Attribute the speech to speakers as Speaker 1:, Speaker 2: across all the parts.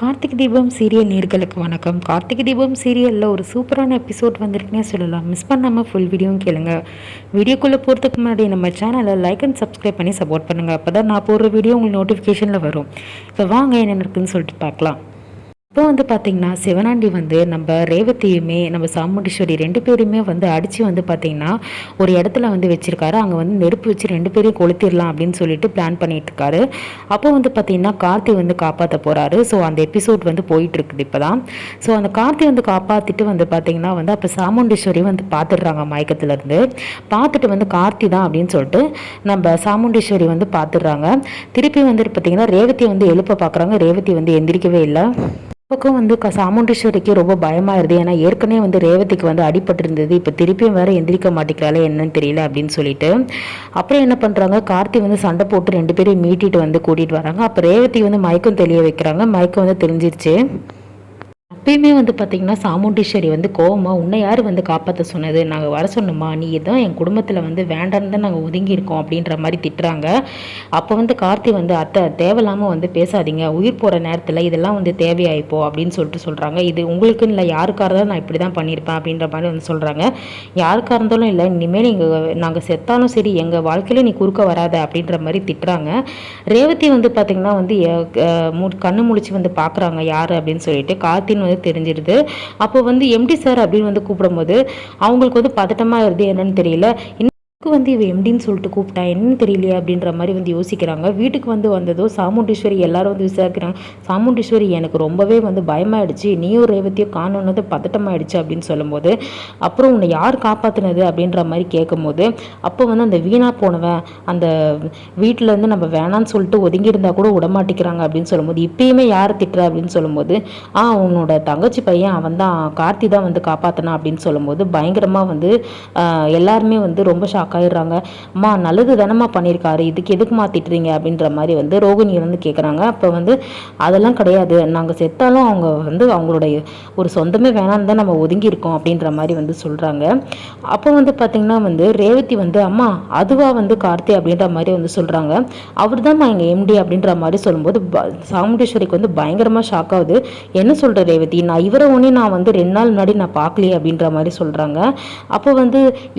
Speaker 1: கார்த்திக் தீபம் சீரியல் நேர்களுக்கு வணக்கம். கார்த்திக் தீபம் சீரியலில் ஒரு சூப்பரான எபிசோட் வந்திருக்குன்னே சொல்லலாம். மிஸ் பண்ணாமல் ஃபுல் வீடியோவும் கேளுங்க. வீடியோக்குள்ளே போகிறதுக்கு முன்னாடி நம்ம சேனலை லைக் அண்ட் சப்ஸ்கிரைப் பண்ணி சப்போர்ட் பண்ணுங்கள். அப்போ தான் நான் போடுற வீடியோ உங்களுக்கு நோட்டிஃபிகேஷனில் வரும். இப்போ வாங்க என்ன இருக்குதுன்னு சொல்லிட்டு பார்க்கலாம். இப்போ பார்த்திங்கன்னா சிவனாண்டி நம்ம ரேவதியுமே நம்ம சாமுண்டீஸ்வரி 2 பேருமே அடித்து பார்த்திங்கன்னா ஒரு இடத்துல வச்சுருக்காரு. அங்கே நெருப்பு வச்சு 2 பேரையும் கொளுத்திடலாம் அப்படின்னு சொல்லிட்டு பிளான் பண்ணிகிட்ருக்காரு. அப்போ பார்த்திங்கன்னா கார்த்தி காப்பாற்ற போகிறாரு. ஸோ அந்த எபிசோட் போயிட்டுருக்குது இப்போ தான். ஸோ அந்த கார்த்தி காப்பாற்றிட்டு பார்த்திங்கன்னா அப்போ சாமுண்டீஸ்வரி பார்த்துடுறாங்க. மயக்கத்துலேருந்து பார்த்துட்டு கார்த்தி தான் அப்படின்னு சொல்லிட்டு நம்ம சாமுண்டீஸ்வரி பார்த்துடுறாங்க. திருப்பி பார்த்திங்கன்னா ரேவதி எழுப்ப பார்க்குறாங்க. ரேவதி எந்திரிக்கவே இல்லை. பக்கம் சாமுண்டீஸ்வரிக்கு ரொம்ப பயமாயிருது. ஏன்னா ஏற்கனவே ரேவதிக்கு அடிபட்டு இருந்தது. இப்போ திருப்பியும் வேற எந்திரிக்க மாட்டேங்கிறாளே என்னன்னு தெரியல அப்படின்னு சொல்லிட்டு அப்புறம் என்ன பண்ணுறாங்க, கார்த்தி சண்டை போட்டு 2 பேரையும் மீட்டிட்டு கூட்டிகிட்டு வராங்க. அப்போ ரேவதி மயக்கம் தெளிய வைக்கிறாங்க. மயக்கம் தெரிஞ்சிருச்சு. அப்பயுமே பார்த்திங்கன்னா சாமுண்டீஸ்வரி கோவமாக உன்னை யார் காப்பாற்ற சொன்னது, நாங்கள் வர சொன்னோமா, நீ தான் என் குடும்பத்தில் வேண்டான்னு தான் நாங்கள் ஒதுங்கியிருக்கோம் அப்படின்ற மாதிரி திட்டுறாங்க. அப்போ கார்த்தி அத்தை தேவையில்லாமல் பேசாதீங்க, உயிர் போகிற நேரத்தில் இதெல்லாம் தேவையாயிப்போ அப்படின்னு சொல்கிறாங்க. இது உங்களுக்குன்னு இல்லை, யாருக்காக தான் நான் இப்படி தான் பண்ணியிருப்பேன் அப்படின்ற மாதிரி சொல்கிறாங்க. யாருக்காக இருந்தாலும் இல்லை, இனிமேல் நாங்கள் செத்தாலும் சரி எங்கள் வாழ்க்கையில் நீ குறுக்க வராத அப்படின்ற மாதிரி திட்டுறாங்க. ரேவதி பார்த்திங்கன்னா கண்ணு முழிச்சு பார்க்குறாங்க யார் அப்படின்னு சொல்லிட்டு. கார்த்தின்னு தெரிஞ்சிருது. அப்போ எம்டி சார் அப்படின்னு கூப்பிடும்போது அவங்களுக்கு பதட்டமாக இருது. என்னன்னு தெரியல. இவ எம்டின்னு சொல்லிட்டு கூப்பிட்டா என்னன்னு தெரியலையே அப்படின்ற மாதிரி யோசிக்கிறாங்க. வீட்டுக்கு வந்ததோ சாமுண்டீஸ்வரி எல்லாரும் விசாரிக்கிறாங்க. சாமுண்டீஸ்வரி எனக்கு ரொம்பவே பயமாயிடுச்சு, நீயும் ரேவதியும் காணோன்னது பதட்டமாயிடுச்சு அப்படின்னு சொல்லும்போது அப்புறம் உன்னை யார் காப்பாற்றினது அப்படின்ற மாதிரி கேட்கும்போது அப்போ அந்த வீணா போனவன் அந்த வீட்டிலேருந்து நம்ம வேணான்னு சொல்லிட்டு ஒதுங்கி இருந்தால் கூட விடமாட்டிக்கிறாங்க அப்படின்னு சொல்லும்போது இப்பயுமே யார் திட்டுற அப்படின்னு சொல்லும்போது உன்னோட தங்கச்சி பையன் அவன் தான் கார்த்தி தான் காப்பாற்றினான் அப்படின்னு சொல்லும்போது பயங்கரமாக எல்லாருமே ரொம்ப ஷாக் ஆயிடுறாங்க. அம்மா நல்லது தானம்மா பண்ணியிருக்காரு, இதுக்கு எதுக்கு மாத்திட்டுறீங்க அப்படின்ற மாதிரி ரோகிணி கேட்குறாங்க. அப்போ அதெல்லாம் கிடையாது, நாங்கள் செத்தாலும் அவங்க அவங்களுடைய ஒரு சொந்தமே வேணான்னு தான் நம்ம ஒதுங்கி இருக்கோம் அப்படின்ற மாதிரி சொல்கிறாங்க. அப்போ பார்த்தீங்கன்னா ரேவதி அம்மா அதுவா கார்த்தி அப்படின்ற மாதிரி சொல்கிறாங்க. அவர் தான் எங்கள் எம்டி அப்படின்ற மாதிரி சொல்லும்போது சாமுண்டீஸ்வரிக்கு பயங்கரமாக ஷாக் ஆகுது. என்ன சொல்கிற ரேவதி, நான் இவரை ஒன்றே நான் 2 நாள் முன்னாடி நான் பார்க்கலையே அப்படின்ற மாதிரி சொல்கிறாங்க. அப்போ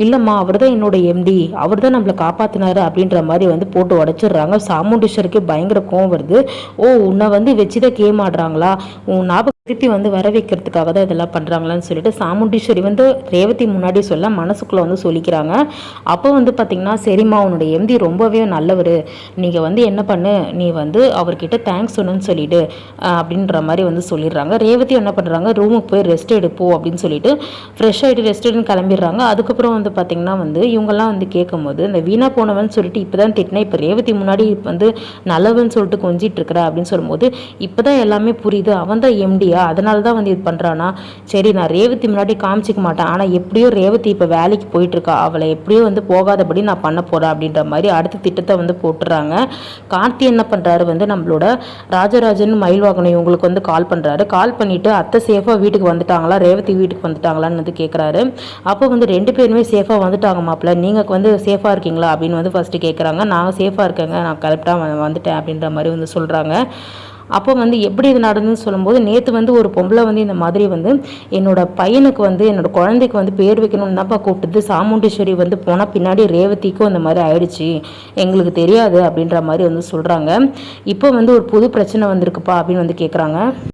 Speaker 1: இல்லைம்மா அவர் தான் என்னோட எம்டி, அவர் தான் நம்மளை காப்பாற்றினாரு அப்படின்ற மாதிரி போட்டு உடைச்சிடுறாங்க. சாமுண்டீஸ்வரிக்கு பயங்கர கோவம் வருது. உன்னை வச்சுதான் கேம் ஆடுறாங்களா, உன் ஞாபகம் திருப்பி வர வைக்கிறதுக்காக தான் இதெல்லாம் பண்ணுறாங்களான்னு சொல்லிட்டு சாமுண்டீஸ்வரி ரேவதி முன்னாடி சொல்ல மனசுக்குள்ளே சொல்லிக்கிறாங்க. அப்போ பார்த்தீங்கன்னா சரிம்மா உன்னுடைய எம்டி ரொம்பவே நல்லவர், நீங்கள் என்ன பண்ணு, நீ அவர்கிட்ட தேங்க்ஸ் சொன்னு சொல்லிட்டு அப்படின்ற மாதிரி சொல்லிடுறாங்க. ரேவதி என்ன பண்ணுறாங்க, ரூமுக்கு போய் ரெஸ்ட் எடுப்போம் அப்படின்னு சொல்லிட்டு ஃப்ரெஷ் ஆகிட்டு ரெஸ்ட் எடுன்னு கிளம்பிடுறாங்க. அதுக்கப்புறம் பார்த்தீங்கன்னா இவங்கெல்லாம் கேட்கும்போது இந்த வீணா போனவன் சொல்லிட்டு இப்போ தான் திட்டினேன், இப்போ ரேவதி முன்னாடி நல்லவன் சொல்லிட்டு கொஞ்சிட்டு இருக்கிற அப்படின்னு சொல்லும்போது இப்போ தான் எல்லாமே புரியுது, அவன் தான் எம்டியா, அதனால தான் இது பண்ணுறானா, சரி நான் ரேவதி முன்னாடி காமிச்சிக்க மாட்டேன், ஆனால் எப்படியோ ரேவதி இப்போ வேலைக்கு போயிட்டுருக்கா, அவளை எப்படியோ போகாதபடி நான் பண்ண போகிறேன் அப்படின்ற மாதிரி அடுத்த திட்டத்தை போட்டுறாங்க. கார்த்தி என்ன பண்ணுறாரு, நம்மளோட ராஜராஜன் மயில்வாகனம் இவங்களுக்கு கால் பண்ணுறாரு. கால் பண்ணிவிட்டு அத்தை சேஃபாக வீட்டுக்கு வந்துட்டாங்களா, ரேவதி வீட்டுக்கு வந்துட்டாங்களான்னு கேட்குறாரு. அப்போ 2 பேருமே சேஃபாக வந்துட்டாங்க மாப்பிள்ள, நீங்கள் சேஃபாக இருக்கீங்களா அப்படின்னு ஃபஸ்ட்டு கேட்குறாங்க. நான் சேஃபாக இருக்கேங்க, நான் கரெக்டாக வந்துட்டேன் அப்படின்ற மாதிரி சொல்கிறாங்க. அப்போ எப்படி இது நடந்துன்னு சொல்லும்போது நேற்று ஒரு பொம்பளை இந்த மாதிரி என்னோட பையனுக்கு என்னோட குழந்தைக்கு பேர் வைக்கணும்னு தான்ப்பா கூப்பிட்டுது, சாமுண்டீஸ்வரி போனால் பின்னாடி ரேவதிக்கும் இந்த மாதிரி ஆயிடுச்சு, எங்களுக்கு தெரியாது அப்படின்ற மாதிரி சொல்கிறாங்க. இப்போ ஒரு புது பிரச்சனை வந்திருக்குப்பா அப்படின்னு கேட்குறாங்க.